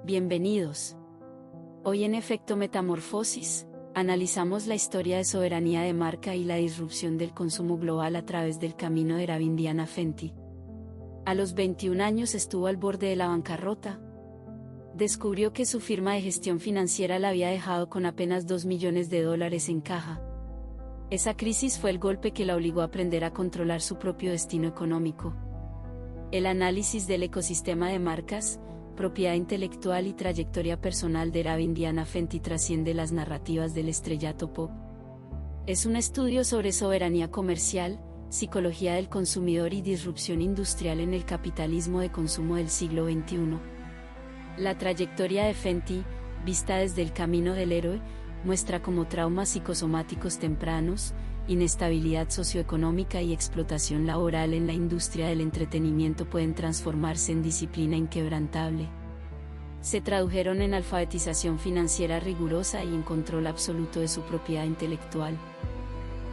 Bienvenidos. Hoy en Efecto Metamorfosis, analizamos la historia de soberanía de marca y la disrupción del consumo global a través del camino de Ravindiana Fenty. A los 21 años estuvo al borde de la bancarrota. Descubrió que su firma de gestión financiera la había dejado con apenas $2 millones en caja. Esa crisis fue el golpe que la obligó a aprender a controlar su propio destino económico. El análisis del ecosistema de marcas, propiedad intelectual y trayectoria personal de Ravindiana Fenty trasciende las narrativas del estrellato pop. Es un estudio sobre soberanía comercial, psicología del consumidor y disrupción industrial en el capitalismo de consumo del siglo XXI. La trayectoria de Fenty, vista desde el camino del héroe, muestra cómo traumas psicosomáticos tempranos, inestabilidad socioeconómica y explotación laboral en la industria del entretenimiento pueden transformarse en disciplina inquebrantable. Se tradujeron en alfabetización financiera rigurosa y en control absoluto de su propiedad intelectual.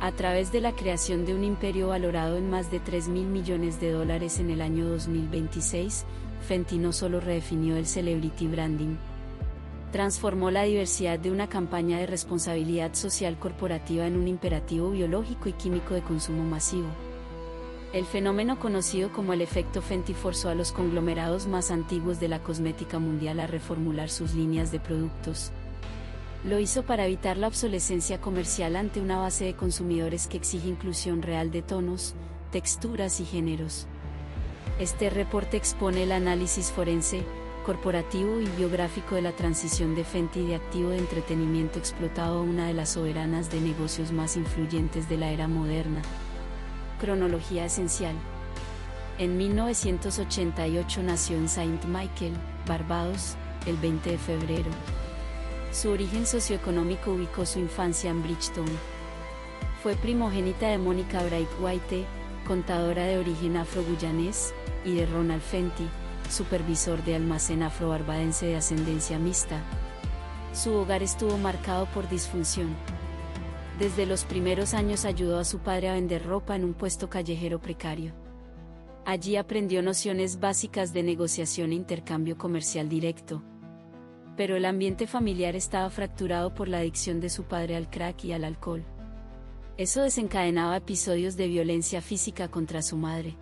A través de la creación de un imperio valorado en más de $3.000 millones en el año 2026, Fenty no solo redefinió el celebrity branding, transformó la diversidad de una campaña de responsabilidad social corporativa en un imperativo biológico y químico de consumo masivo. El fenómeno conocido como el efecto Fenty forzó a los conglomerados más antiguos de la cosmética mundial a reformular sus líneas de productos. Lo hizo para evitar la obsolescencia comercial ante una base de consumidores que exige inclusión real de tonos, texturas y géneros. Este reporte expone el análisis forense, corporativo y biográfico de la transición de Fenty de activo de entretenimiento explotado a una de las soberanas de negocios más influyentes de la era moderna. Cronología esencial. En 1988 nació en Saint Michael, Barbados, el 20 de febrero. Su origen socioeconómico ubicó su infancia en Bridgetown. Fue primogénita de Mónica Braithwaite, contadora de origen afro-guyanés, y de Ronald Fenty, supervisor de almacén afro-barbadense de ascendencia mixta. Su hogar estuvo marcado por disfunción. Desde los primeros años ayudó a su padre a vender ropa en un puesto callejero precario. Allí aprendió nociones básicas de negociación e intercambio comercial directo. Pero el ambiente familiar estaba fracturado por la adicción de su padre al crack y al alcohol. Eso desencadenaba episodios de violencia física contra su madre.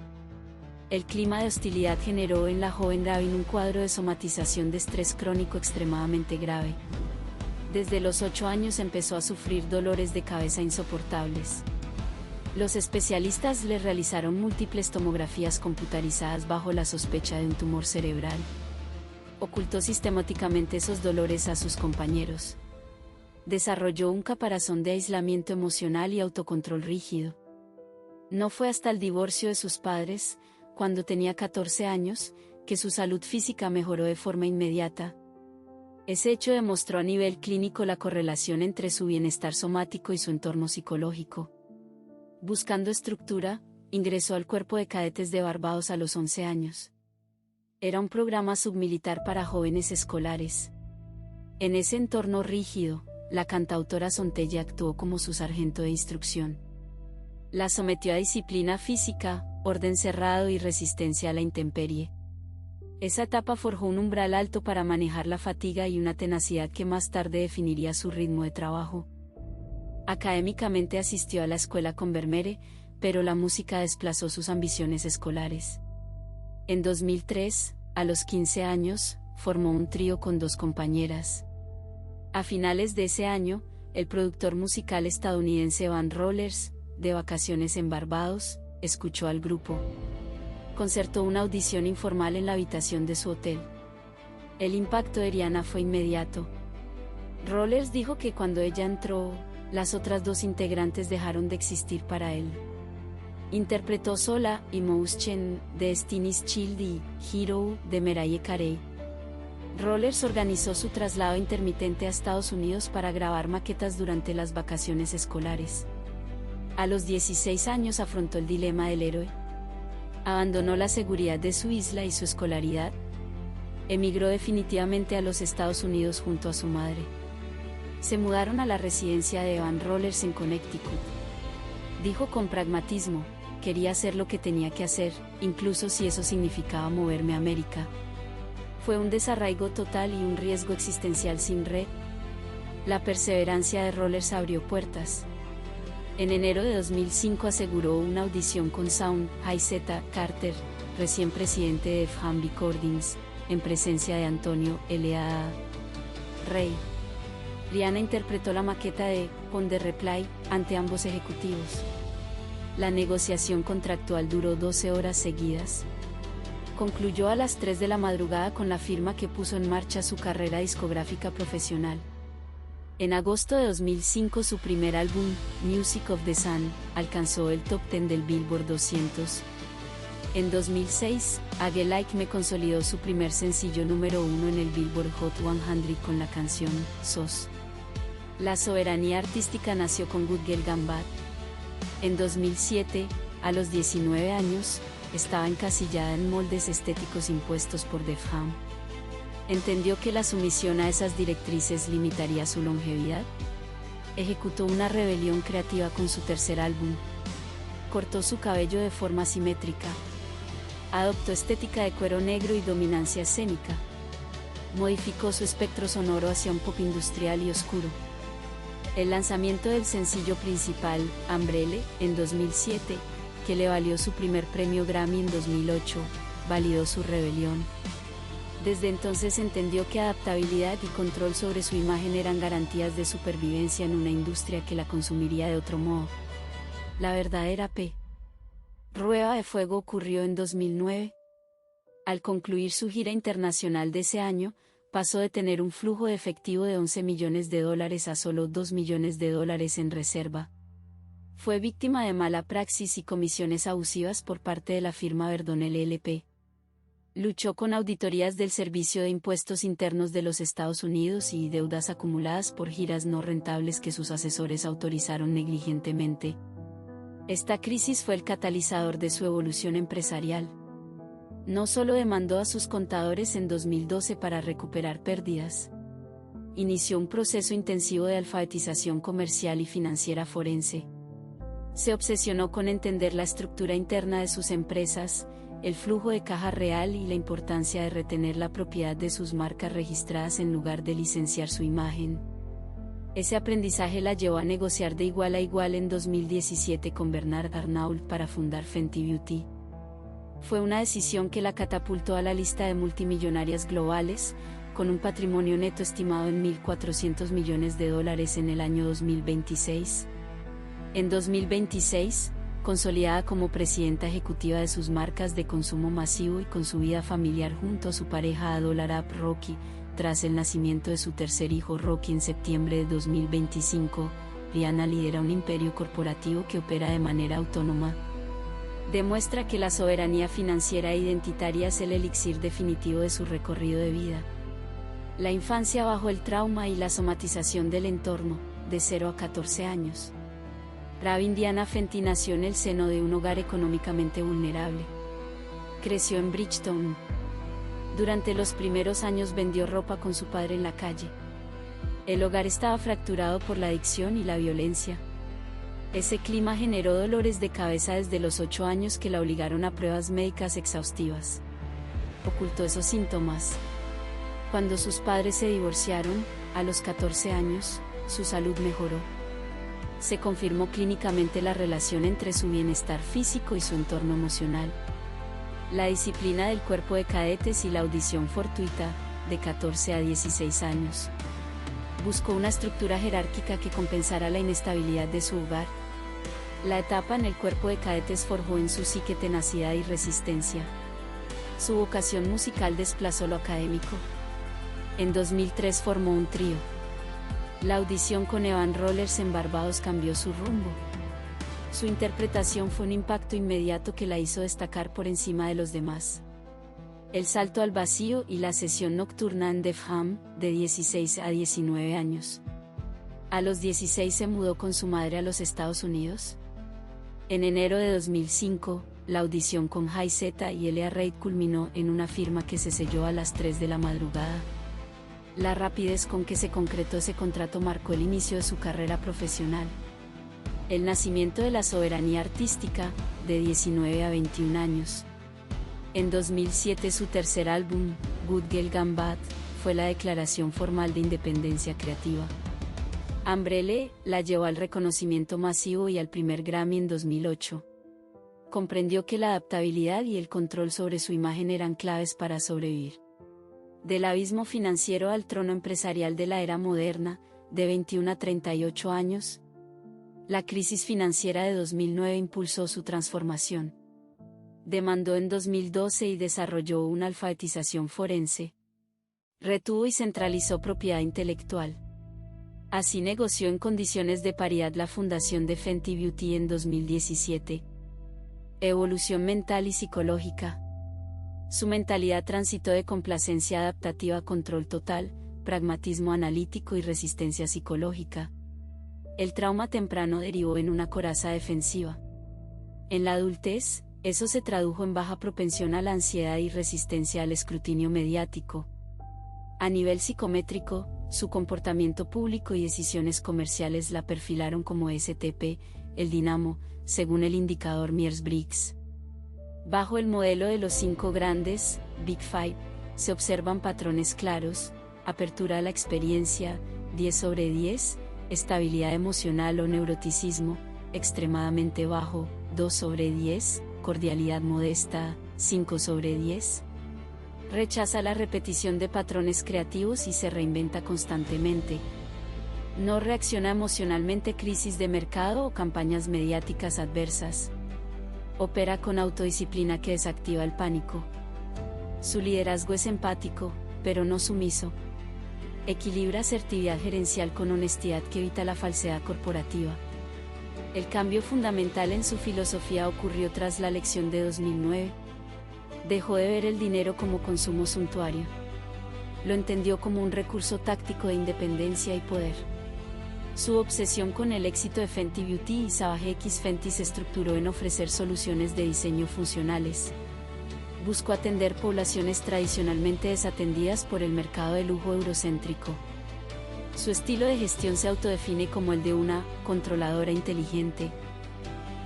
El clima de hostilidad generó en la joven Ravin un cuadro de somatización de estrés crónico extremadamente grave. Desde los 8 años empezó a sufrir dolores de cabeza insoportables. Los especialistas le realizaron múltiples tomografías computarizadas bajo la sospecha de un tumor cerebral. Ocultó sistemáticamente esos dolores a sus compañeros. Desarrolló un caparazón de aislamiento emocional y autocontrol rígido. No fue hasta el divorcio de sus padres, cuando tenía 14 años, que su salud física mejoró de forma inmediata. Ese hecho demostró a nivel clínico la correlación entre su bienestar somático y su entorno psicológico. Buscando estructura, ingresó al Cuerpo de Cadetes de Barbados a los 11 años. Era un programa submilitar para jóvenes escolares. En ese entorno rígido, la cantautora Sontelle actuó como su sargento de instrucción. La sometió a disciplina física, orden cerrado y resistencia a la intemperie. Esa etapa forjó un umbral alto para manejar la fatiga y una tenacidad que más tarde definiría su ritmo de trabajo. Académicamente asistió a la escuela Convermere, pero la música desplazó sus ambiciones escolares. En 2003, a los 15 años, formó un trío con 2 compañeras. A finales de ese año, el productor musical estadounidense Van Rollers, de vacaciones en Barbados, escuchó al grupo. Concertó una audición informal en la habitación de su hotel. El impacto de Rihanna fue inmediato. Rollers dijo que cuando ella entró, las otras 2 integrantes dejaron de existir para él. Interpretó sola Emotion de Destiny's Child y Hero de Mariah Carey. Rollers organizó su traslado intermitente a Estados Unidos para grabar maquetas durante las vacaciones escolares. A los 16 años afrontó el dilema del héroe. Abandonó la seguridad de su isla y su escolaridad. Emigró definitivamente a los Estados Unidos junto a su madre. Se mudaron a la residencia de Van Rollers en Connecticut. Dijo con pragmatismo, quería hacer lo que tenía que hacer, incluso si eso significaba moverme a América. Fue un desarraigo total y un riesgo existencial sin red. La perseverancia de Rollers abrió puertas. En enero de 2005 aseguró una audición con Shaun Z. Carter, recién presidente de Def Jam Recordings, en presencia de Antonio L.A. Rey. Rihanna interpretó la maqueta de On the Reply ante ambos ejecutivos. La negociación contractual duró 12 horas seguidas. Concluyó a las 3 de la madrugada con la firma que puso en marcha su carrera discográfica profesional. En agosto de 2005 su primer álbum, Music of the Sun, alcanzó el top 10 del Billboard 200. En 2006, Age Like Me consolidó su primer sencillo número 1 en el Billboard Hot 100 con la canción SOS. La soberanía artística nació con Good Girl Gone Bad. En 2007, a los 19 años, estaba encasillada en moldes estéticos impuestos por Def Jam. ¿Entendió que la sumisión a esas directrices limitaría su longevidad? Ejecutó una rebelión creativa con su tercer álbum. Cortó su cabello de forma simétrica. Adoptó estética de cuero negro y dominancia escénica. Modificó su espectro sonoro hacia un pop industrial y oscuro. El lanzamiento del sencillo principal, Umbrella, en 2007, que le valió su primer premio Grammy en 2008, validó su rebelión. Desde entonces entendió que adaptabilidad y control sobre su imagen eran garantías de supervivencia en una industria que la consumiría de otro modo. La verdadera prueba de fuego ocurrió en 2009. Al concluir su gira internacional de ese año, pasó de tener un flujo de efectivo de $11 millones a solo $2 millones en reserva. Fue víctima de mala praxis y comisiones abusivas por parte de la firma Verdon LLP. Luchó con auditorías del Servicio de Impuestos Internos de los Estados Unidos y deudas acumuladas por giras no rentables que sus asesores autorizaron negligentemente. Esta crisis fue el catalizador de su evolución empresarial. No solo demandó a sus contadores en 2012 para recuperar pérdidas. Inició un proceso intensivo de alfabetización comercial y financiera forense. Se obsesionó con entender la estructura interna de sus empresas, el flujo de caja real y la importancia de retener la propiedad de sus marcas registradas en lugar de licenciar su imagen. Ese aprendizaje la llevó a negociar de igual a igual en 2017 con Bernard Arnault para fundar Fenty Beauty. Fue una decisión que la catapultó a la lista de multimillonarias globales, con un patrimonio neto estimado en $1.400 millones en el año 2026. En 2026, consolidada como presidenta ejecutiva de sus marcas de consumo masivo y con su vida familiar junto a su pareja $AP Rocky, tras el nacimiento de su tercer hijo Rocky en septiembre de 2025, Rihanna lidera un imperio corporativo que opera de manera autónoma. Demuestra que la soberanía financiera e identitaria es el elixir definitivo de su recorrido de vida. La infancia bajo el trauma y la somatización del entorno, de 0 a 14 años. Ravindiana Fenty nació en el seno de un hogar económicamente vulnerable. Creció en Bridgetown. Durante los primeros años vendió ropa con su padre en la calle. El hogar estaba fracturado por la adicción y la violencia. Ese clima generó dolores de cabeza desde los 8 años que la obligaron a pruebas médicas exhaustivas. Ocultó esos síntomas. Cuando sus padres se divorciaron, a los 14 años, su salud mejoró. Se confirmó clínicamente la relación entre su bienestar físico y su entorno emocional. La disciplina del cuerpo de cadetes y la audición fortuita, de 14 a 16 años. Buscó una estructura jerárquica que compensara la inestabilidad de su hogar. La etapa en el cuerpo de cadetes forjó en su psique tenacidad y resistencia. Su vocación musical desplazó lo académico. En 2003 formó un trío. La audición con Evan Rollers en Barbados cambió su rumbo. Su interpretación fue un impacto inmediato que la hizo destacar por encima de los demás. El salto al vacío y la sesión nocturna en Def Jam, de 16 a 19 años. A los 16 se mudó con su madre a los Estados Unidos. En enero de 2005, la audición con Jay-Z y L.A. Reid culminó en una firma que se selló a las 3 de la madrugada. La rapidez con que se concretó ese contrato marcó el inicio de su carrera profesional. El nacimiento de la soberanía artística, de 19 a 21 años. En 2007 su tercer álbum, Good Girl Gone Bad, fue la declaración formal de independencia creativa. Umbrella la llevó al reconocimiento masivo y al primer Grammy en 2008. Comprendió que la adaptabilidad y el control sobre su imagen eran claves para sobrevivir. Del abismo financiero al trono empresarial de la era moderna, de 21 a 38 años, la crisis financiera de 2009 impulsó su transformación. Demandó en 2012 y desarrolló una alfabetización forense. Retuvo y centralizó propiedad intelectual. Así negoció en condiciones de paridad la fundación de Fenty Beauty en 2017. Evolución mental y psicológica. Su mentalidad transitó de complacencia adaptativa a control total, pragmatismo analítico y resistencia psicológica. El trauma temprano derivó en una coraza defensiva. En la adultez, eso se tradujo en baja propensión a la ansiedad y resistencia al escrutinio mediático. A nivel psicométrico, su comportamiento público y decisiones comerciales la perfilaron como STP, el dinamo, según el indicador Myers-Briggs. Bajo el modelo de los 5 grandes, Big Five, se observan patrones claros: apertura a la experiencia, 10 sobre 10, estabilidad emocional o neuroticismo, extremadamente bajo, 2 sobre 10, cordialidad modesta, 5 sobre 10. Rechaza la repetición de patrones creativos y se reinventa constantemente. No reacciona emocionalmente a crisis de mercado o campañas mediáticas adversas. Opera con autodisciplina que desactiva el pánico. Su liderazgo es empático, pero no sumiso. Equilibra asertividad gerencial con honestidad que evita la falsedad corporativa. El cambio fundamental en su filosofía ocurrió tras la elección de 2009. Dejó de ver el dinero como consumo suntuario. Lo entendió como un recurso táctico de independencia y poder. Su obsesión con el éxito de Fenty Beauty y Savage X Fenty se estructuró en ofrecer soluciones de diseño funcionales. Buscó atender poblaciones tradicionalmente desatendidas por el mercado de lujo eurocéntrico. Su estilo de gestión se autodefine como el de una controladora inteligente.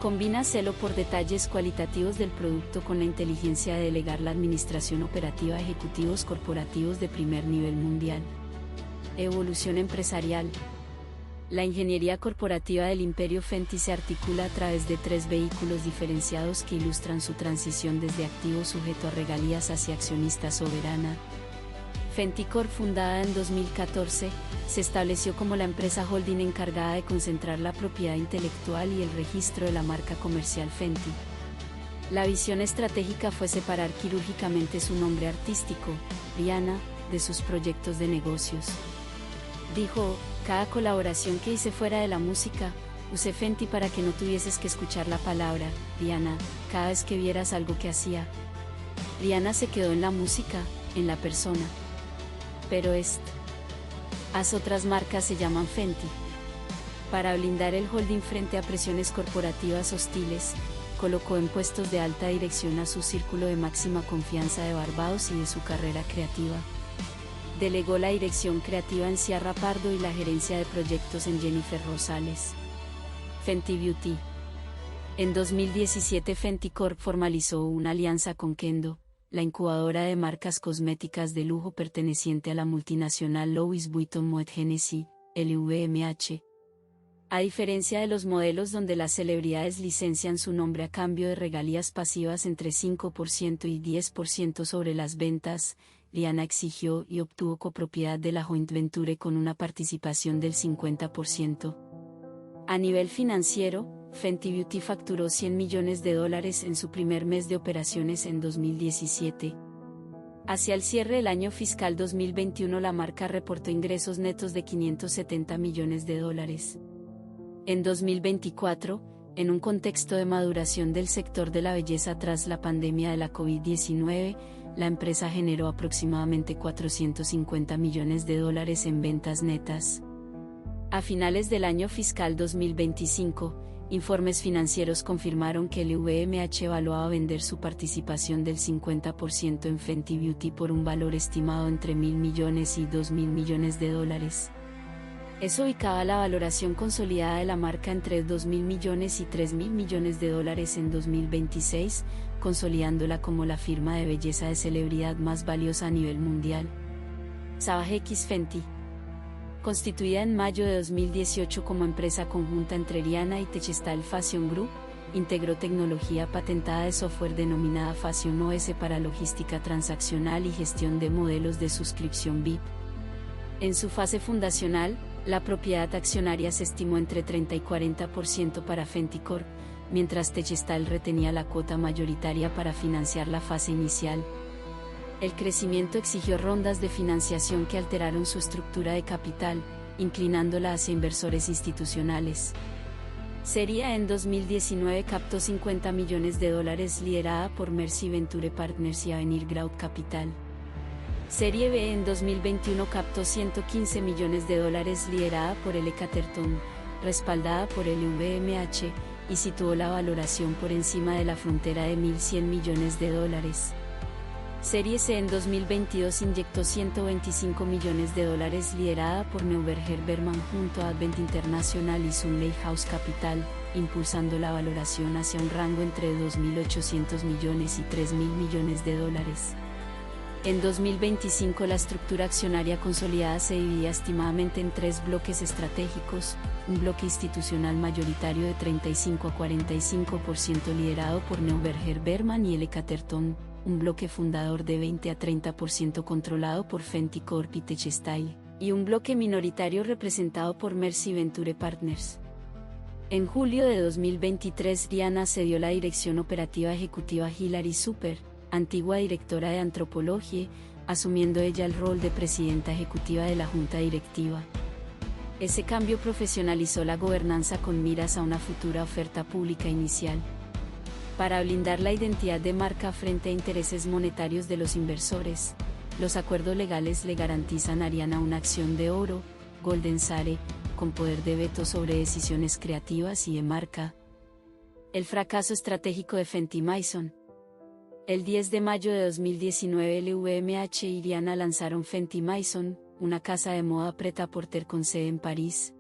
Combina celo por detalles cualitativos del producto con la inteligencia de delegar la administración operativa a ejecutivos corporativos de primer nivel mundial. Evolución empresarial. La ingeniería corporativa del imperio Fenty se articula a través de 3 vehículos diferenciados que ilustran su transición desde activo sujeto a regalías hacia accionista soberana. Fenty Corp, fundada en 2014, se estableció como la empresa holding encargada de concentrar la propiedad intelectual y el registro de la marca comercial Fenty. La visión estratégica fue separar quirúrgicamente su nombre artístico, Rihanna, de sus proyectos de negocios. Dijo: cada colaboración que hice fuera de la música, usé Fenty para que no tuvieses que escuchar la palabra Rihanna cada vez que vieras algo que hacía. Rihanna se quedó en la música, en la persona. Pero las otras marcas se llaman Fenty. Para blindar el holding frente a presiones corporativas hostiles, colocó en puestos de alta dirección a su círculo de máxima confianza de Barbados y de su carrera creativa. Delegó la dirección creativa en Ciara Pardo y la gerencia de proyectos en Jennifer Rosales. Fenty Beauty. En 2017 Fenty Corp formalizó una alianza con Kendo, la incubadora de marcas cosméticas de lujo perteneciente a la multinacional Louis Vuitton Moet Hennessy, LVMH. A diferencia de los modelos donde las celebridades licencian su nombre a cambio de regalías pasivas entre 5% y 10% sobre las ventas, Rihanna exigió y obtuvo copropiedad de la joint venture con una participación del 50%. A nivel financiero, Fenty Beauty facturó $100 millones en su primer mes de operaciones en 2017. Hacia el cierre del año fiscal 2021 la marca reportó ingresos netos de $570 millones. En 2024, en un contexto de maduración del sector de la belleza tras la pandemia de la COVID-19, la empresa generó aproximadamente $450 millones en ventas netas. A finales del año fiscal 2025, informes financieros confirmaron que LVMH evaluaba vender su participación del 50% en Fenty Beauty por un valor estimado entre $1.000 millones y $2.000 millones. Eso ubicaba la valoración consolidada de la marca entre 2.000 millones y 3.000 millones de dólares en 2026, consolidándola como la firma de belleza de celebridad más valiosa a nivel mundial. Savage X Fenty. Constituida en mayo de 2018 como empresa conjunta entre Rihanna y Textile Fashion Group, integró tecnología patentada de software denominada Fashion OS para logística transaccional y gestión de modelos de suscripción VIP. En su fase fundacional, la propiedad accionaria se estimó entre 30 y 40% para Fenty Corp, mientras Textile retenía la cuota mayoritaria para financiar la fase inicial. El crecimiento exigió rondas de financiación que alteraron su estructura de capital, inclinándola hacia inversores institucionales. Serie A en 2019 captó $50 millones liderada por Mercy Venture Partners y Avenir Growth Capital. Serie B en 2021 captó $115 millones liderada por L. Catterton, respaldada por LVMH, y situó la valoración por encima de la frontera de $1.100 millones. Serie C en 2022 inyectó $125 millones liderada por Neuberger Berman junto a Advent International y Sunley House Capital, impulsando la valoración hacia un rango entre $2.800 millones y $3.000 millones. En 2025 la estructura accionaria consolidada se dividía estimadamente en 3 bloques estratégicos, un bloque institucional mayoritario de 35 a 45% liderado por Neuberger Berman y L. Catterton, un bloque fundador de 20 a 30% controlado por Fenty Corp y Textile, y un bloque minoritario representado por Mercy Venture Partners. En julio de 2023 Rihanna cedió la dirección operativa ejecutiva a Hilary Super, antigua directora de Anthropologie, asumiendo ella el rol de presidenta ejecutiva de la junta directiva. Ese cambio profesionalizó la gobernanza con miras a una futura oferta pública inicial. Para blindar la identidad de marca frente a intereses monetarios de los inversores, los acuerdos legales le garantizan a Rihanna una acción de oro, Golden Share, con poder de veto sobre decisiones creativas y de marca. El fracaso estratégico de Fenty Mason. El 10 de mayo de 2019 LVMH y Rihanna lanzaron Fenty Mason, una casa de moda prêt-à-porter con sede en París.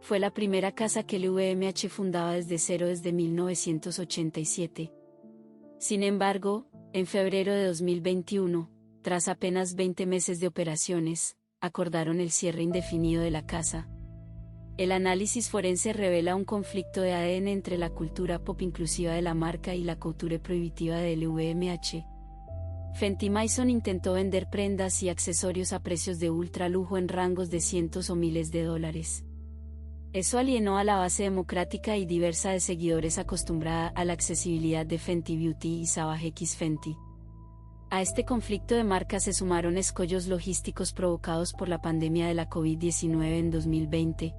Fue la primera casa que LVMH fundaba desde cero desde 1987. Sin embargo, en febrero de 2021, tras apenas 20 meses de operaciones, acordaron el cierre indefinido de la casa. El análisis forense revela un conflicto de ADN entre la cultura pop inclusiva de la marca y la couture prohibitiva de LVMH. Fenty Mason intentó vender prendas y accesorios a precios de ultra lujo en rangos de cientos o miles de dólares. Eso alienó a la base democrática y diversa de seguidores acostumbrada a la accesibilidad de Fenty Beauty y Savage X Fenty. A este conflicto de marcas se sumaron escollos logísticos provocados por la pandemia de la COVID-19 en 2020.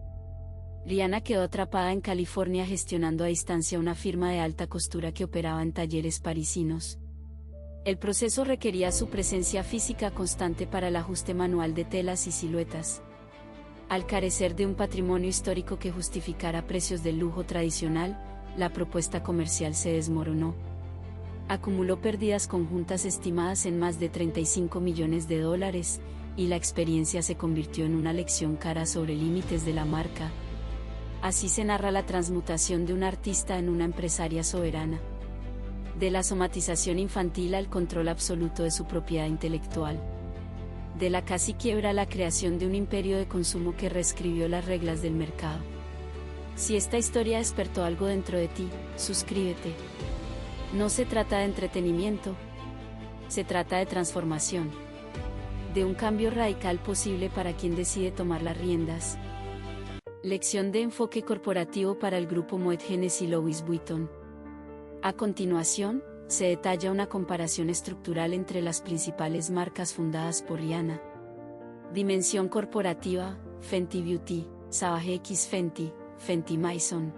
Rihanna quedó atrapada en California gestionando a distancia una firma de alta costura que operaba en talleres parisinos. El proceso requería su presencia física constante para el ajuste manual de telas y siluetas. Al carecer de un patrimonio histórico que justificara precios del lujo tradicional, la propuesta comercial se desmoronó. Acumuló pérdidas conjuntas estimadas en más de $35 millones, y la experiencia se convirtió en una lección cara sobre límites de la marca. Así se narra la transmutación de una artista en una empresaria soberana. De la somatización infantil al control absoluto de su propiedad intelectual. De la casi quiebra a la creación de un imperio de consumo que reescribió las reglas del mercado. Si esta historia despertó algo dentro de ti, suscríbete. No se trata de entretenimiento. Se trata de transformación. De un cambio radical posible para quien decide tomar las riendas. Lección de enfoque corporativo para el grupo Moet Hennessy Louis Vuitton. A continuación, se detalla una comparación estructural entre las principales marcas fundadas por Rihanna. Dimensión corporativa: Fenty Beauty, Savage X Fenty, Fenty Mason.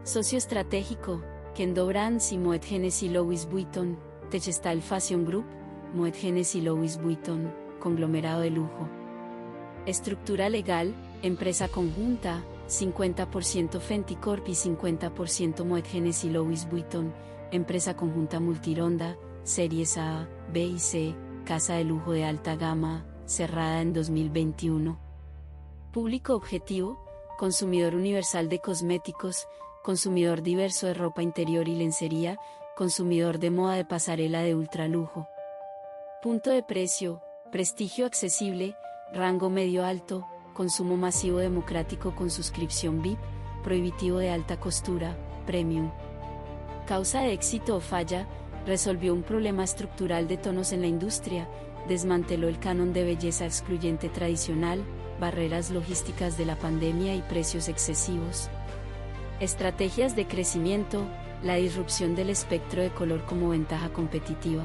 Socio estratégico: Kendo Brands y Moet Hennessy Louis Vuitton, Textile Fashion Group, Moet Hennessy Louis Vuitton, conglomerado de lujo. Estructura legal: empresa conjunta, 50% Fenty Corp y 50% Moet Hennessy Louis Vuitton, empresa conjunta multironda, series A, B y C, casa de lujo de alta gama, cerrada en 2021. Público objetivo: consumidor universal de cosméticos, consumidor diverso de ropa interior y lencería, consumidor de moda de pasarela de ultralujo. Punto de precio: prestigio accesible, rango medio-alto, consumo masivo democrático con suscripción VIP, prohibitivo de alta costura, premium. Causa de éxito o falla: resolvió un problema estructural de tonos en la industria, desmanteló el canon de belleza excluyente tradicional, barreras logísticas de la pandemia y precios excesivos. Estrategias de crecimiento: la disrupción del espectro de color como ventaja competitiva.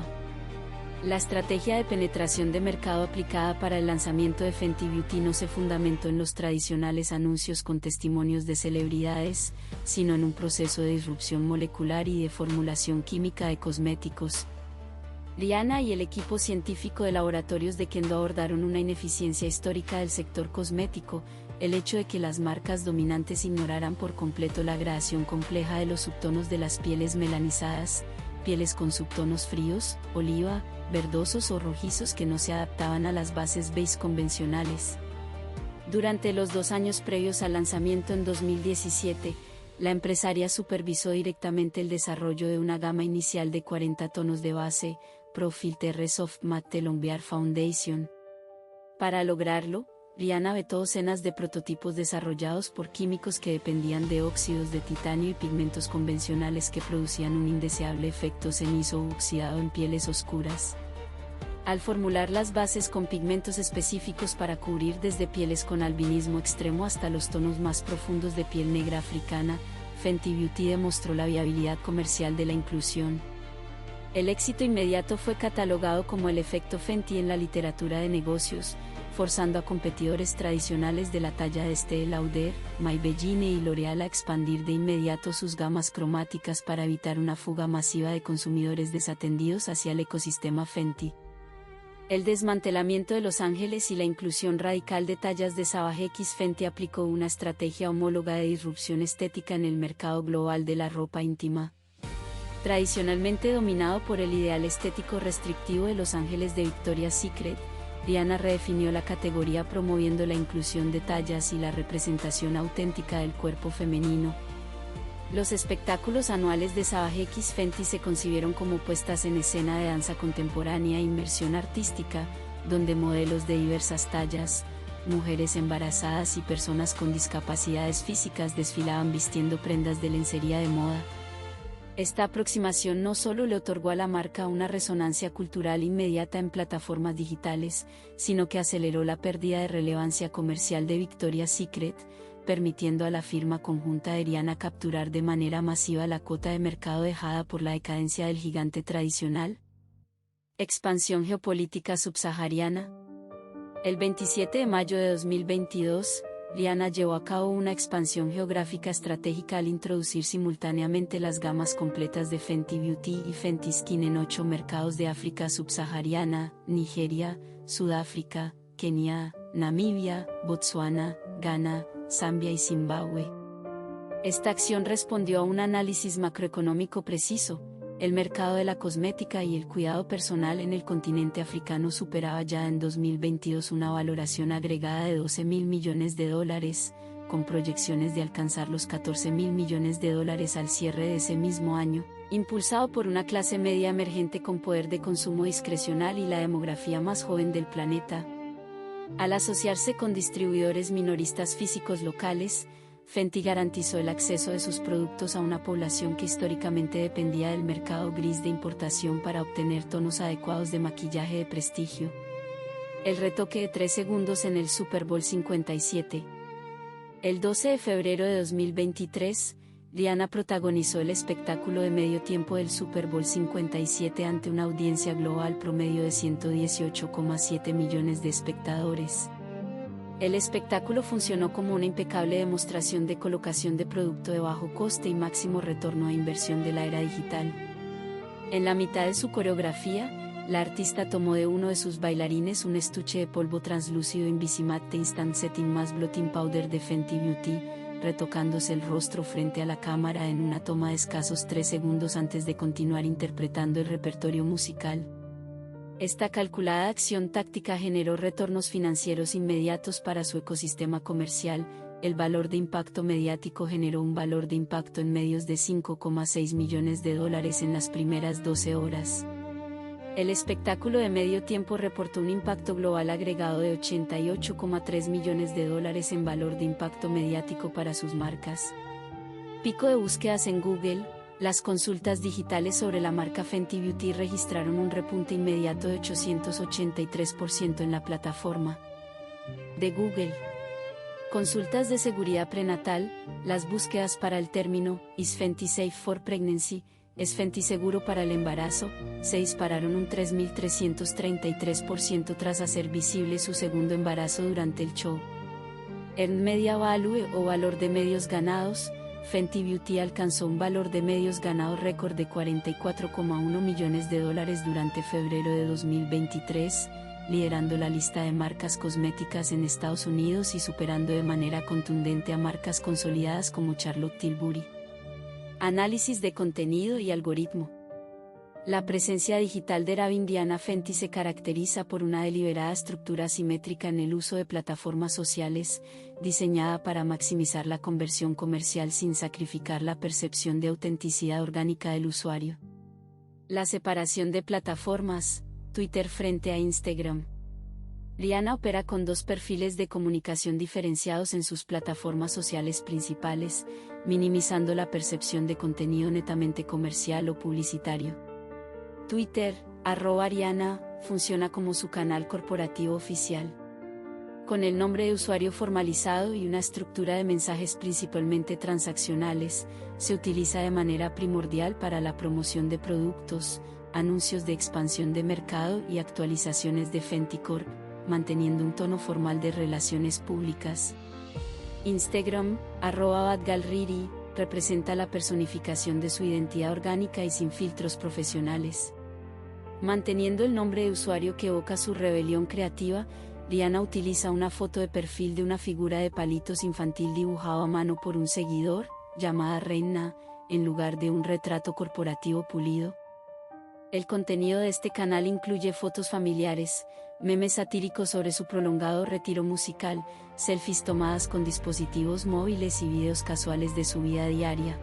La estrategia de penetración de mercado aplicada para el lanzamiento de Fenty Beauty no se fundamentó en los tradicionales anuncios con testimonios de celebridades, sino en un proceso de disrupción molecular y de formulación química de cosméticos. Rihanna y el equipo científico de laboratorios de Kendo abordaron una ineficiencia histórica del sector cosmético, el hecho de que las marcas dominantes ignoraran por completo la gradación compleja de los subtonos de las pieles melanizadas, pieles con subtonos fríos, oliva, verdosos o rojizos que no se adaptaban a las bases beige convencionales. Durante los 2 años previos al lanzamiento en 2017, la empresaria supervisó directamente el desarrollo de una gama inicial de 40 tonos de base, Pro Filter Soft Matte Telombiar Foundation. Para lograrlo, Rihanna vetó docenas de prototipos desarrollados por químicos que dependían de óxidos de titanio y pigmentos convencionales que producían un indeseable efecto cenizo o oxidado en pieles oscuras. Al formular las bases con pigmentos específicos para cubrir desde pieles con albinismo extremo hasta los tonos más profundos de piel negra africana, Fenty Beauty demostró la viabilidad comercial de la inclusión. El éxito inmediato fue catalogado como el efecto Fenty en la literatura de negocios, forzando a competidores tradicionales de la talla de Estée Lauder, Maybelline y L'Oréal a expandir de inmediato sus gamas cromáticas para evitar una fuga masiva de consumidores desatendidos hacia el ecosistema Fenty. El desmantelamiento de Los Ángeles y la inclusión radical de tallas de Savage X. Fenty aplicó una estrategia homóloga de disrupción estética en el mercado global de la ropa íntima. Tradicionalmente dominado por el ideal estético restrictivo de Los Ángeles de Victoria's Secret, Rihanna redefinió la categoría promoviendo la inclusión de tallas y la representación auténtica del cuerpo femenino. Los espectáculos anuales de Savage X. Fenty se concibieron como puestas en escena de danza contemporánea e inmersión artística, donde modelos de diversas tallas, mujeres embarazadas y personas con discapacidades físicas desfilaban vistiendo prendas de lencería de moda. Esta aproximación no solo le otorgó a la marca una resonancia cultural inmediata en plataformas digitales, sino que aceleró la pérdida de relevancia comercial de Victoria's Secret, permitiendo a la firma conjunta de Rihanna capturar de manera masiva la cuota de mercado dejada por la decadencia del gigante tradicional. Expansión geopolítica subsahariana. El 27 de mayo de 2022, Rihanna llevó a cabo una expansión geográfica estratégica al introducir simultáneamente las gamas completas de Fenty Beauty y Fenty Skin en 8 mercados de África subsahariana, Nigeria, Sudáfrica, Kenia, Namibia, Botsuana, Ghana, Zambia y Zimbabue. Esta acción respondió a un análisis macroeconómico preciso. El mercado de la cosmética y el cuidado personal en el continente africano superaba ya en 2022 una valoración agregada de $12.000 millones, con proyecciones de alcanzar los $14.000 millones al cierre de ese mismo año, impulsado por una clase media emergente con poder de consumo discrecional y la demografía más joven del planeta. Al asociarse con distribuidores minoristas físicos locales, Fenty garantizó el acceso de sus productos a una población que históricamente dependía del mercado gris de importación para obtener tonos adecuados de maquillaje de prestigio. El retoque de 3 segundos en el Super Bowl 57. El 12 de febrero de 2023, Rihanna protagonizó el espectáculo de medio tiempo del Super Bowl 57 ante una audiencia global promedio de 118,7 millones de espectadores. El espectáculo funcionó como una impecable demostración de colocación de producto de bajo coste y máximo retorno a inversión de la era digital. En la mitad de su coreografía, la artista tomó de uno de sus bailarines un estuche de polvo translúcido Invisimatte Instant Setting más Blotting Powder de Fenty Beauty, retocándose el rostro frente a la cámara en una toma de escasos 3 segundos antes de continuar interpretando el repertorio musical. Esta calculada acción táctica generó retornos financieros inmediatos para su ecosistema comercial. El valor de impacto mediático generó un valor de impacto en medios de $5,6 millones en las primeras 12 horas. El espectáculo de medio tiempo reportó un impacto global agregado de $88,3 millones en valor de impacto mediático para sus marcas. Pico de búsquedas en Google. Las consultas digitales sobre la marca Fenty Beauty registraron un repunte inmediato de 883% en la plataforma de Google. Consultas de seguridad prenatal. Las búsquedas para el término "Is Fenty safe for pregnancy?", ¿es Fenty seguro para el embarazo?, se dispararon un 3.333% tras hacer visible su segundo embarazo durante el show. Earned Media Value o valor de medios ganados. Fenty Beauty alcanzó un valor de medios ganados récord de $44,1 millones durante febrero de 2023, liderando la lista de marcas cosméticas en Estados Unidos y superando de manera contundente a marcas consolidadas como Charlotte Tilbury. Análisis de contenido y algoritmo. La presencia digital de Ravindiana Fenty se caracteriza por una deliberada estructura asimétrica en el uso de plataformas sociales, diseñada para maximizar la conversión comercial sin sacrificar la percepción de autenticidad orgánica del usuario. La separación de plataformas. Twitter frente a Instagram. Rihanna opera con dos perfiles de comunicación diferenciados en sus plataformas sociales principales, minimizando la percepción de contenido netamente comercial o publicitario. Twitter, @Rihanna, funciona como su canal corporativo oficial. Con el nombre de usuario formalizado y una estructura de mensajes principalmente transaccionales, se utiliza de manera primordial para la promoción de productos, anuncios de expansión de mercado y actualizaciones de Fenty Corp, manteniendo un tono formal de relaciones públicas. Instagram, @BadGalRiri, representa la personificación de su identidad orgánica y sin filtros profesionales. Manteniendo el nombre de usuario que evoca su rebelión creativa, Rihanna utiliza una foto de perfil de una figura de palitos infantil dibujado a mano por un seguidor, llamada Reina, en lugar de un retrato corporativo pulido. El contenido de este canal incluye fotos familiares, memes satíricos sobre su prolongado retiro musical, selfies tomadas con dispositivos móviles y videos casuales de su vida diaria.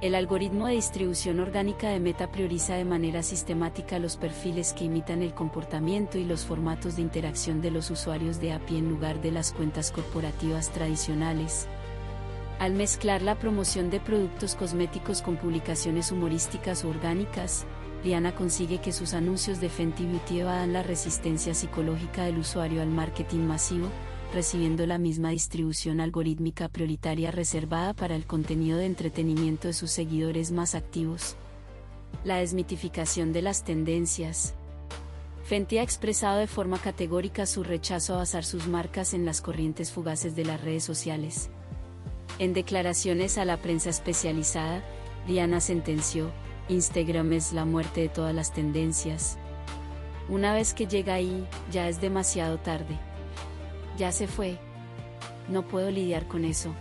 El algoritmo de distribución orgánica de Meta prioriza de manera sistemática los perfiles que imitan el comportamiento y los formatos de interacción de los usuarios de API en lugar de las cuentas corporativas tradicionales. Al mezclar la promoción de productos cosméticos con publicaciones humorísticas o orgánicas, Rihanna consigue que sus anuncios de Fenty Beauty evadan la resistencia psicológica del usuario al marketing masivo, recibiendo la misma distribución algorítmica prioritaria reservada para el contenido de entretenimiento de sus seguidores más activos. La desmitificación de las tendencias. Fenty ha expresado de forma categórica su rechazo a basar sus marcas en las corrientes fugaces de las redes sociales. En declaraciones a la prensa especializada, Rihanna sentenció: "Instagram es la muerte de todas las tendencias. Una vez que llega ahí, ya es demasiado tarde. Ya se fue. No puedo lidiar con eso".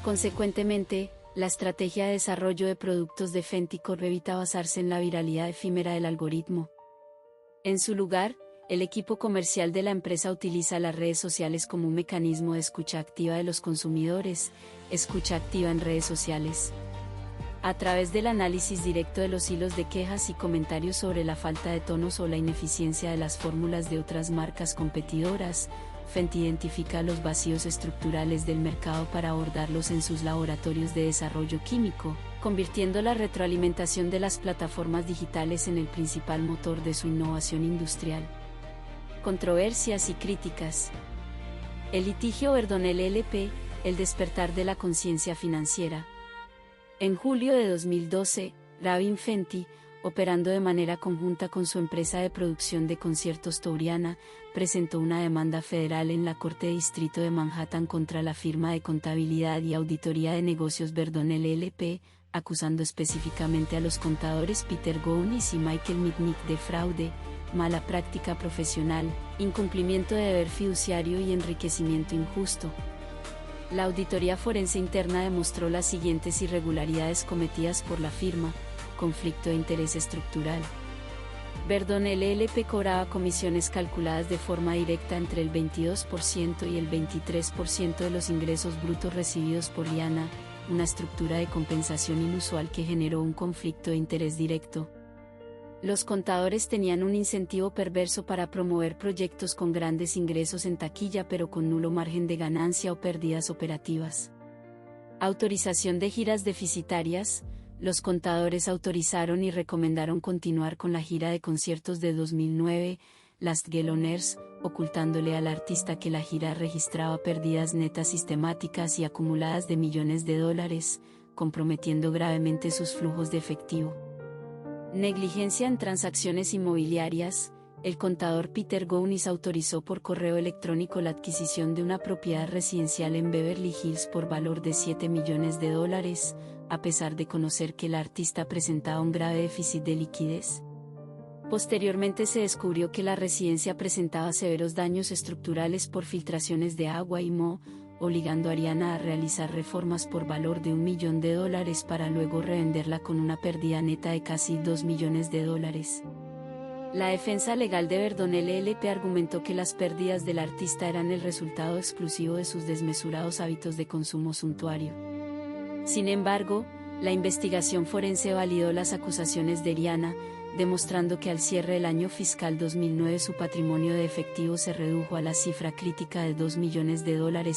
Consecuentemente, la estrategia de desarrollo de productos de Fenty Corp evita basarse en la viralidad efímera del algoritmo. En su lugar, el equipo comercial de la empresa utiliza las redes sociales como un mecanismo de escucha activa de los consumidores, escucha activa en redes sociales. A través del análisis directo de los hilos de quejas y comentarios sobre la falta de tonos o la ineficiencia de las fórmulas de otras marcas competidoras, Fenty identifica los vacíos estructurales del mercado para abordarlos en sus laboratorios de desarrollo químico, convirtiendo la retroalimentación de las plataformas digitales en el principal motor de su innovación industrial. Controversias y críticas. El litigio Verdonell LP, el despertar de la conciencia financiera. En julio de 2012, Ravin Fenty, operando de manera conjunta con su empresa de producción de conciertos Touriana, presentó una demanda federal en la Corte de Distrito de Manhattan contra la firma de contabilidad y auditoría de negocios Verdonell LP, acusando específicamente a los contadores Peter Gounis y Michael Mitnick de fraude, mala práctica profesional, incumplimiento de deber fiduciario y enriquecimiento injusto. La auditoría forense interna demostró las siguientes irregularidades cometidas por la firma: conflicto de interés estructural, Verdon LLP cobraba comisiones calculadas de forma directa entre el 22% y el 23% de los ingresos brutos recibidos por Liana, una estructura de compensación inusual que generó un conflicto de interés directo. Los contadores tenían un incentivo perverso para promover proyectos con grandes ingresos en taquilla pero con nulo margen de ganancia o pérdidas operativas. Autorización de giras deficitarias. Los contadores autorizaron y recomendaron continuar con la gira de conciertos de 2009, Last Girl on Earth, ocultándole al artista que la gira registraba pérdidas netas sistemáticas y acumuladas de millones de dólares, comprometiendo gravemente sus flujos de efectivo. Negligencia en transacciones inmobiliarias. El contador Peter Gounis autorizó por correo electrónico la adquisición de una propiedad residencial en Beverly Hills por valor de $7 millones, a pesar de conocer que el artista presentaba un grave déficit de liquidez. Posteriormente se descubrió que la residencia presentaba severos daños estructurales por filtraciones de agua y moho, obligando a Ariana a realizar reformas por valor de $1 millón para luego revenderla con una pérdida neta de casi $2 millones. La defensa legal de Verdon LLP argumentó que las pérdidas del artista eran el resultado exclusivo de sus desmesurados hábitos de consumo suntuario. Sin embargo, la investigación forense validó las acusaciones de Ariana, demostrando que al cierre del año fiscal 2009 su patrimonio de efectivo se redujo a la cifra crítica de $2 millones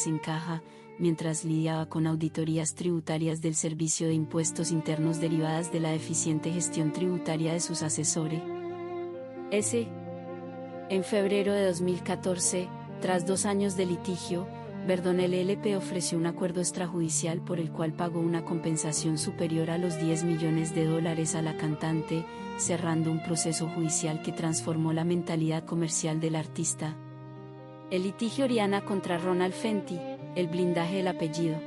en caja, mientras lidiaba con auditorías tributarias del Servicio de Impuestos Internos derivadas de la deficiente gestión tributaria de sus asesores. En febrero de 2014, tras 2 años de litigio, Verdon LLP ofreció un acuerdo extrajudicial por el cual pagó una compensación superior a los $10 millones a la cantante, cerrando un proceso judicial que transformó la mentalidad comercial del artista. El litigio Ariana contra Ronald Fenty, el blindaje del apellido.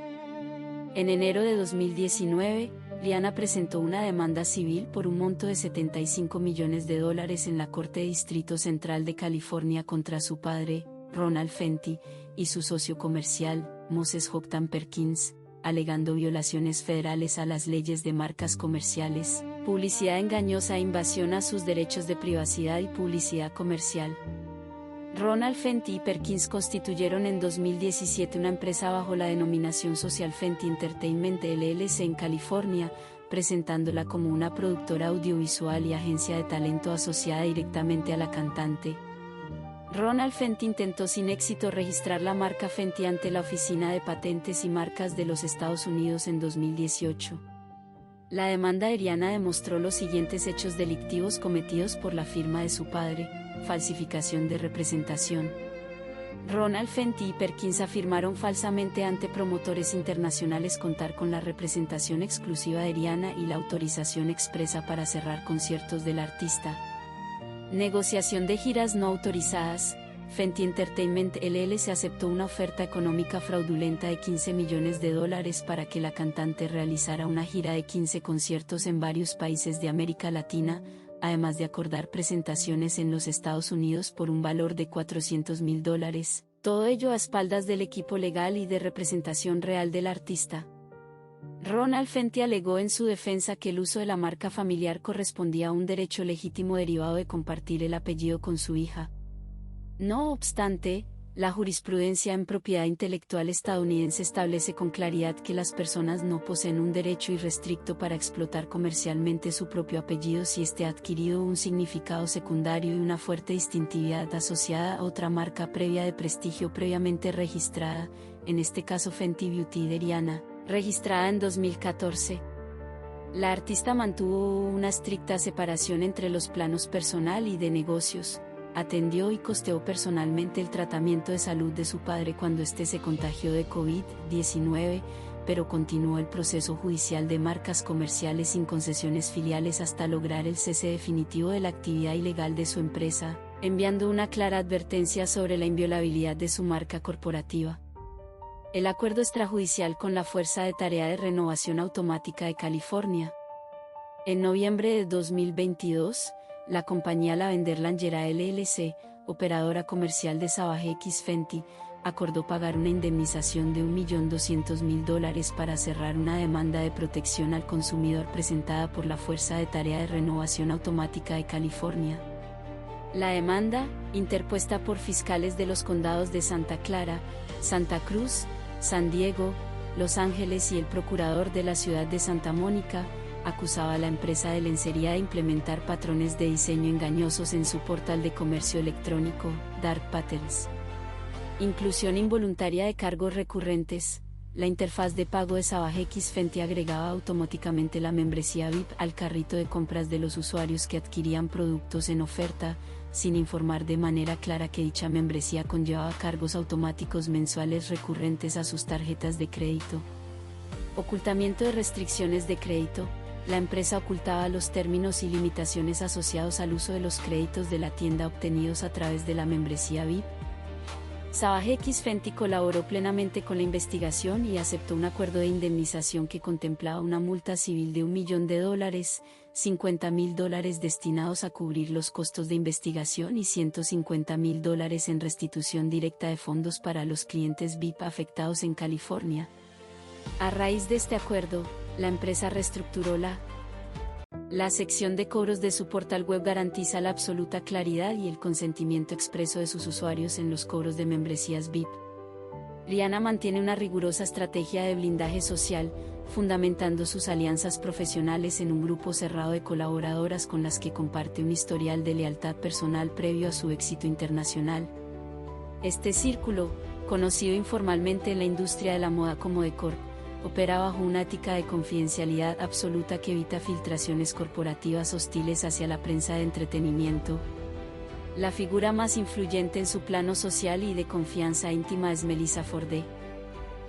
En enero de 2019, Rihanna presentó una demanda civil por un monto de $75 millones en la Corte de Distrito Central de California contra su padre, Ronald Fenty, y su socio comercial, Moses Houghton Perkins, alegando violaciones federales a las leyes de marcas comerciales, publicidad engañosa e invasión a sus derechos de privacidad y publicidad comercial. Ronald Fenty y Perkins constituyeron en 2017 una empresa bajo la denominación social Fenty Entertainment LLC en California, presentándola como una productora audiovisual y agencia de talento asociada directamente a la cantante. Ronald Fenty intentó sin éxito registrar la marca Fenty ante la Oficina de Patentes y Marcas de los Estados Unidos en 2018. La demanda de Ariana demostró los siguientes hechos delictivos cometidos por la firma de su padre: falsificación de representación. Ronald Fenty y Perkins afirmaron falsamente ante promotores internacionales contar con la representación exclusiva de Ariana y la autorización expresa para cerrar conciertos del artista. Negociación de giras no autorizadas. Fenty Entertainment LLC aceptó una oferta económica fraudulenta de $15 millones para que la cantante realizara una gira de 15 conciertos en varios países de América Latina, además de acordar presentaciones en los Estados Unidos por un valor de $400.000, todo ello a espaldas del equipo legal y de representación real del artista. Ronald Fenty alegó en su defensa que el uso de la marca familiar correspondía a un derecho legítimo derivado de compartir el apellido con su hija. No obstante, la jurisprudencia en propiedad intelectual estadounidense establece con claridad que las personas no poseen un derecho irrestricto para explotar comercialmente su propio apellido si éste ha adquirido un significado secundario y una fuerte distintividad asociada a otra marca previa de prestigio previamente registrada, en este caso Fenty Beauty de Rihanna, registrada en 2014. La artista mantuvo una estricta separación entre los planos personal y de negocios. Atendió y costeó personalmente el tratamiento de salud de su padre cuando éste se contagió de COVID-19, pero continuó el proceso judicial de marcas comerciales sin concesiones filiales hasta lograr el cese definitivo de la actividad ilegal de su empresa, enviando una clara advertencia sobre la inviolabilidad de su marca corporativa. El acuerdo extrajudicial con la Fuerza de Tarea de Renovación Automática de California. En noviembre de 2022, la compañía Lavender Lingerie LLC, operadora comercial de Savage X Fenty, acordó pagar una indemnización de $1.200.000 para cerrar una demanda de protección al consumidor presentada por la Fuerza de Tarea de Renovación Automática de California. La demanda, interpuesta por fiscales de los condados de Santa Clara, Santa Cruz, San Diego, Los Ángeles y el procurador de la ciudad de Santa Mónica, acusaba a la empresa de lencería de implementar patrones de diseño engañosos en su portal de comercio electrónico, Dark Patterns. Inclusión involuntaria de cargos recurrentes. La interfaz de pago de SavageX Fenty agregaba automáticamente la membresía VIP al carrito de compras de los usuarios que adquirían productos en oferta, sin informar de manera clara que dicha membresía conllevaba cargos automáticos mensuales recurrentes a sus tarjetas de crédito. Ocultamiento de restricciones de crédito. La empresa ocultaba los términos y limitaciones asociados al uso de los créditos de la tienda obtenidos a través de la membresía VIP. SavageX Fenty colaboró plenamente con la investigación y aceptó un acuerdo de indemnización que contemplaba una multa civil de $1 millón, $50.000 destinados a cubrir los costos de investigación y $150.000 en restitución directa de fondos para los clientes VIP afectados en California. A raíz de este acuerdo, la empresa reestructuró la sección de cobros de su portal web. Garantiza la absoluta claridad y el consentimiento expreso de sus usuarios en los cobros de membresías VIP. Rihanna mantiene una rigurosa estrategia de blindaje social, fundamentando sus alianzas profesionales en un grupo cerrado de colaboradoras con las que comparte un historial de lealtad personal previo a su éxito internacional. Este círculo, conocido informalmente en la industria de la moda como Decor, opera bajo una ética de confidencialidad absoluta que evita filtraciones corporativas hostiles hacia la prensa de entretenimiento. La figura más influyente en su plano social y de confianza íntima es Melissa Forde.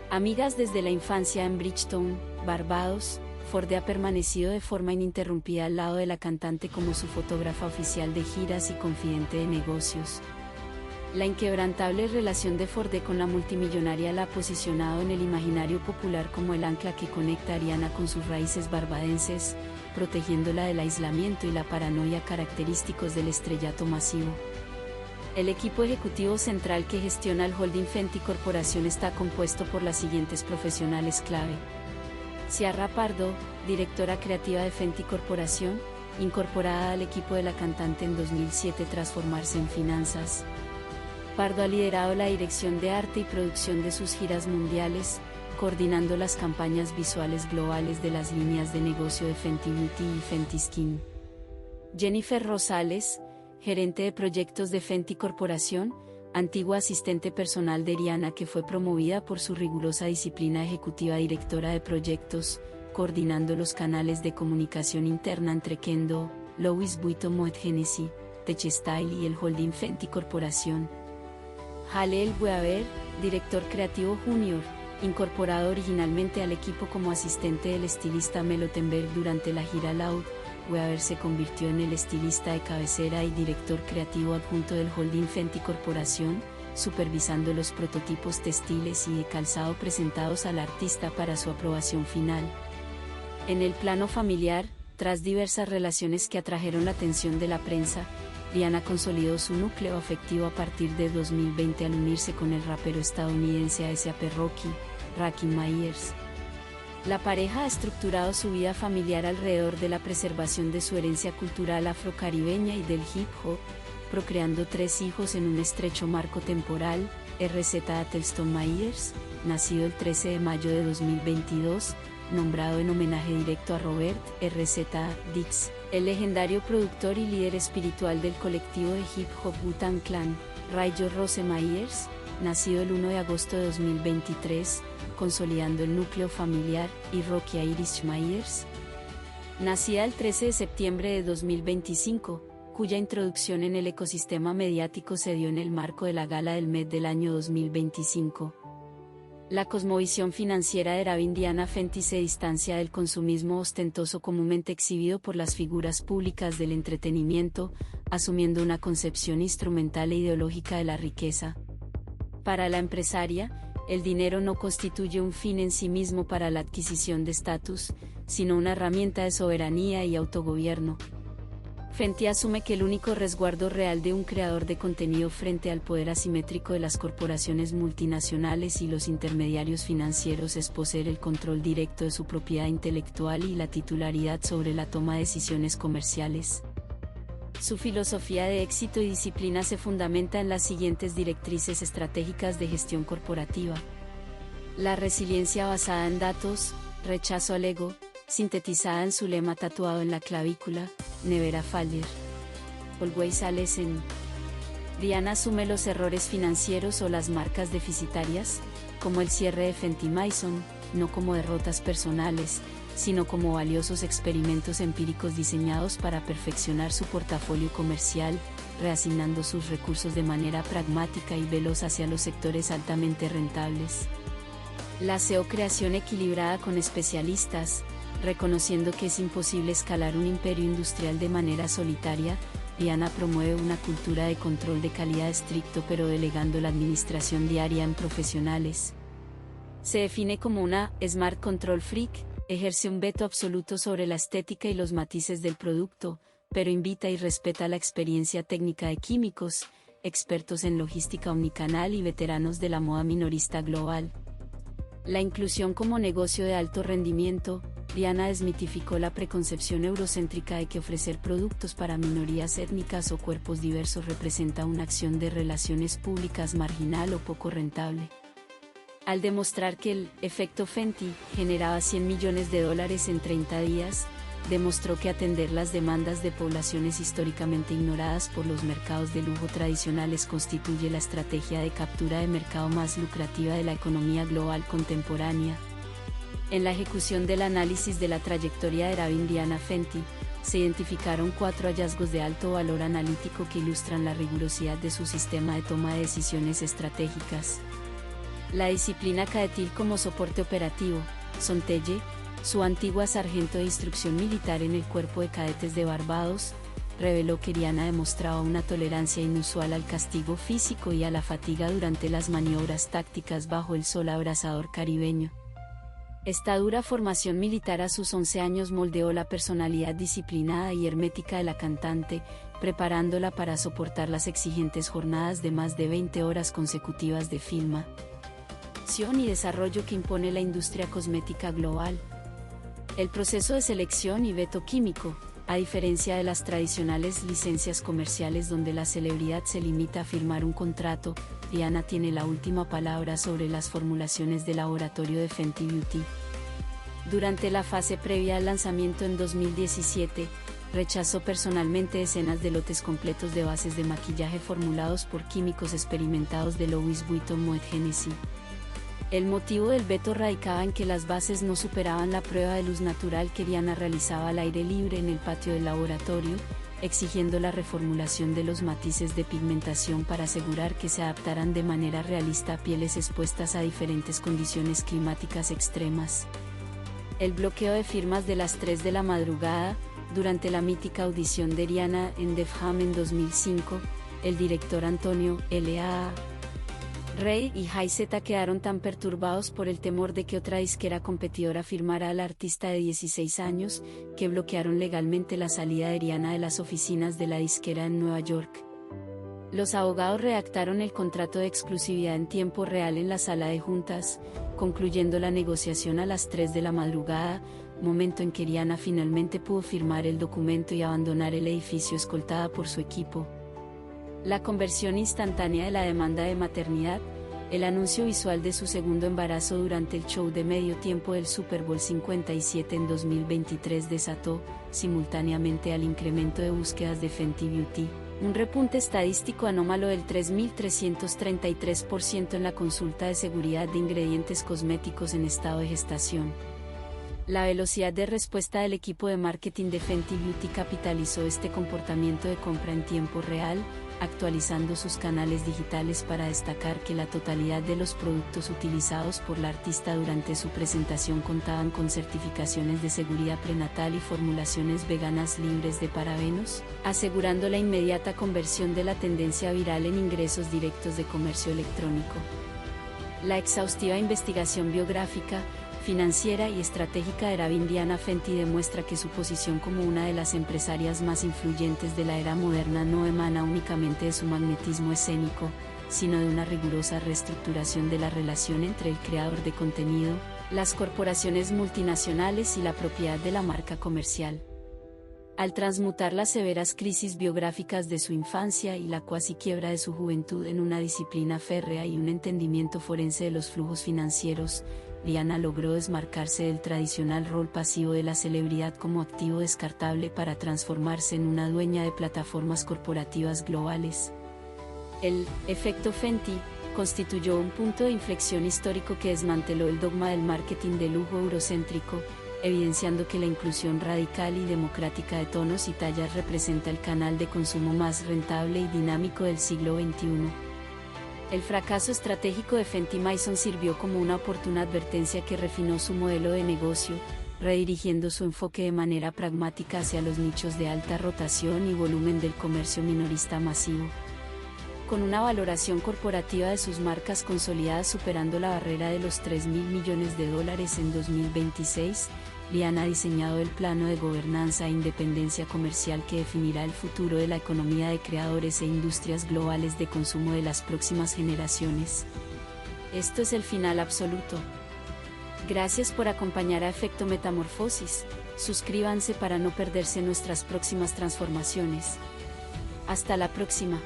Amigas desde la infancia en Bridgetown, Barbados, Forde ha permanecido de forma ininterrumpida al lado de la cantante como su fotógrafa oficial de giras y confidente de negocios. La inquebrantable relación de Forde con la multimillonaria la ha posicionado en el imaginario popular como el ancla que conecta a Rihanna con sus raíces barbadenses, protegiéndola del aislamiento y la paranoia característicos del estrellato masivo. El equipo ejecutivo central que gestiona el holding Fenty Corporation está compuesto por las siguientes profesionales clave. Ciara Pardo, directora creativa de Fenty Corporation, incorporada al equipo de la cantante en 2007 tras formarse en finanzas. Pardo ha liderado la dirección de arte y producción de sus giras mundiales, coordinando las campañas visuales globales de las líneas de negocio de Fenty Beauty y Fenty Skin. Jennifer Rosales, gerente de proyectos de Fenty Corporation, antigua asistente personal de Rihanna que fue promovida por su rigurosa disciplina ejecutiva, directora de proyectos, coordinando los canales de comunicación interna entre Kendall, Louis Vuitton Moet Hennessy, Techstyle y el holding Fenty Corporation. Jaleel Weaver, director creativo junior, incorporado originalmente al equipo como asistente del estilista Mel Ottenberg durante la gira Loud, Weaver se convirtió en el estilista de cabecera y director creativo adjunto del holding Fenty Corporation, supervisando los prototipos textiles y de calzado presentados al artista para su aprobación final. En el plano familiar, tras diversas relaciones que atrajeron la atención de la prensa, Rihanna consolidó su núcleo afectivo a partir de 2020 al unirse con el rapero estadounidense A$AP Rocky, Rakim Myers. La pareja ha estructurado su vida familiar alrededor de la preservación de su herencia cultural afrocaribeña y del hip hop, procreando 3 hijos en un estrecho marco temporal. RZ Atelston Myers, nacido el 13 de mayo de 2022, nombrado en homenaje directo a Robert RZ Dix, el legendario productor y líder espiritual del colectivo de hip hop Wu-Tang Clan. Rayo Rose Myers, nacido el 1 de agosto de 2023, consolidando el núcleo familiar, y Rocky Irish Myers, nacida el 13 de septiembre de 2025, cuya introducción en el ecosistema mediático se dio en el marco de la gala del Met del año 2025. La cosmovisión financiera de Ravindiana Fenty se distancia del consumismo ostentoso comúnmente exhibido por las figuras públicas del entretenimiento, asumiendo una concepción instrumental e ideológica de la riqueza. Para la empresaria, el dinero no constituye un fin en sí mismo para la adquisición de estatus, sino una herramienta de soberanía y autogobierno. Fenty asume que el único resguardo real de un creador de contenido frente al poder asimétrico de las corporaciones multinacionales y los intermediarios financieros es poseer el control directo de su propiedad intelectual y la titularidad sobre la toma de decisiones comerciales. Su filosofía de éxito y disciplina se fundamenta en las siguientes directrices estratégicas de gestión corporativa: la resiliencia basada en datos, rechazo al ego, sintetizada en su lema tatuado en la clavícula, Never a Failure. Always a Lesson. Diana asume los errores financieros o las marcas deficitarias, como el cierre de Fenty Mason, no como derrotas personales, sino como valiosos experimentos empíricos diseñados para perfeccionar su portafolio comercial, reasignando sus recursos de manera pragmática y veloz hacia los sectores altamente rentables. La SEO creación equilibrada con especialistas. Reconociendo que es imposible escalar un imperio industrial de manera solitaria, Diana promueve una cultura de control de calidad estricto pero delegando la administración diaria en profesionales. Se define como una Smart Control Freak, ejerce un veto absoluto sobre la estética y los matices del producto, pero invita y respeta la experiencia técnica de químicos, expertos en logística omnicanal y veteranos de la moda minorista global. La inclusión como negocio de alto rendimiento. Diana desmitificó la preconcepción eurocéntrica de que ofrecer productos para minorías étnicas o cuerpos diversos representa una acción de relaciones públicas marginal o poco rentable. Al demostrar que el efecto Fenty generaba $100 millones en 30 días, demostró que atender las demandas de poblaciones históricamente ignoradas por los mercados de lujo tradicionales constituye la estrategia de captura de mercado más lucrativa de la economía global contemporánea. En la ejecución del análisis de la trayectoria de Diana Fenty, se identificaron 4 hallazgos de alto valor analítico que ilustran la rigurosidad de su sistema de toma de decisiones estratégicas. La disciplina cadetil como soporte operativo. Sontelle, su antigua sargento de instrucción militar en el Cuerpo de Cadetes de Barbados, reveló que Diana demostraba una tolerancia inusual al castigo físico y a la fatiga durante las maniobras tácticas bajo el sol abrasador caribeño. Esta dura formación militar a sus 11 años moldeó la personalidad disciplinada y hermética de la cantante, preparándola para soportar las exigentes jornadas de más de 20 horas consecutivas de filmación y desarrollo que impone la industria cosmética global. El proceso de selección y veto químico, a diferencia de las tradicionales licencias comerciales donde la celebridad se limita a firmar un contrato, Diana tiene la última palabra sobre las formulaciones de laboratorio de Fenty Beauty. Durante la fase previa al lanzamiento en 2017, rechazó personalmente decenas de lotes completos de bases de maquillaje formulados por químicos experimentados de Louis Vuitton Moet Hennessy. El motivo del veto radicaba en que las bases no superaban la prueba de luz natural que Diana realizaba al aire libre en el patio del laboratorio, exigiendo la reformulación de los matices de pigmentación para asegurar que se adaptaran de manera realista a pieles expuestas a diferentes condiciones climáticas extremas. El bloqueo de firmas de las 3 de la madrugada. Durante la mítica audición de Diana en Def Jam en 2005, el director Antonio L.A. Rey y Jay Z quedaron tan perturbados por el temor de que otra disquera competidora firmara a la artista de 16 años, que bloquearon legalmente la salida de Diana de las oficinas de la disquera en Nueva York. Los abogados redactaron el contrato de exclusividad en tiempo real en la sala de juntas, concluyendo la negociación a las 3 de la madrugada, momento en que Diana finalmente pudo firmar el documento y abandonar el edificio escoltada por su equipo. La conversión instantánea de la demanda de maternidad, el anuncio visual de su segundo embarazo durante el show de medio tiempo del Super Bowl 57 en 2023 desató, simultáneamente al incremento de búsquedas de Fenty Beauty, un repunte estadístico anómalo del 3.333% en la consulta de seguridad de ingredientes cosméticos en estado de gestación. La velocidad de respuesta del equipo de marketing de Fenty Beauty capitalizó este comportamiento de compra en tiempo real, actualizando sus canales digitales para destacar que la totalidad de los productos utilizados por la artista durante su presentación contaban con certificaciones de seguridad prenatal y formulaciones veganas libres de parabenos, asegurando la inmediata conversión de la tendencia viral en ingresos directos de comercio electrónico. La exhaustiva investigación biográfica. financiera y estratégica de era Diana Fenty demuestra que su posición como una de las empresarias más influyentes de la era moderna no emana únicamente de su magnetismo escénico, sino de una rigurosa reestructuración de la relación entre el creador de contenido, las corporaciones multinacionales y la propiedad de la marca comercial. Al transmutar las severas crisis biográficas de su infancia y la cuasi quiebra de su juventud en una disciplina férrea y un entendimiento forense de los flujos financieros, Diana logró desmarcarse del tradicional rol pasivo de la celebridad como activo descartable para transformarse en una dueña de plataformas corporativas globales. El efecto Fenty constituyó un punto de inflexión histórico que desmanteló el dogma del marketing de lujo eurocéntrico, evidenciando que la inclusión radical y democrática de tonos y tallas representa el canal de consumo más rentable y dinámico del siglo XXI. El fracaso estratégico de Fenty Mason sirvió como una oportuna advertencia que refinó su modelo de negocio, redirigiendo su enfoque de manera pragmática hacia los nichos de alta rotación y volumen del comercio minorista masivo. Con una valoración corporativa de sus marcas consolidadas superando la barrera de los $3.000 millones en 2026, Diana ha diseñado el plano de gobernanza e independencia comercial que definirá el futuro de la economía de creadores e industrias globales de consumo de las próximas generaciones. Esto es el final absoluto. Gracias por acompañar a Efecto Metamorfosis. Suscríbanse para no perderse nuestras próximas transformaciones. Hasta la próxima.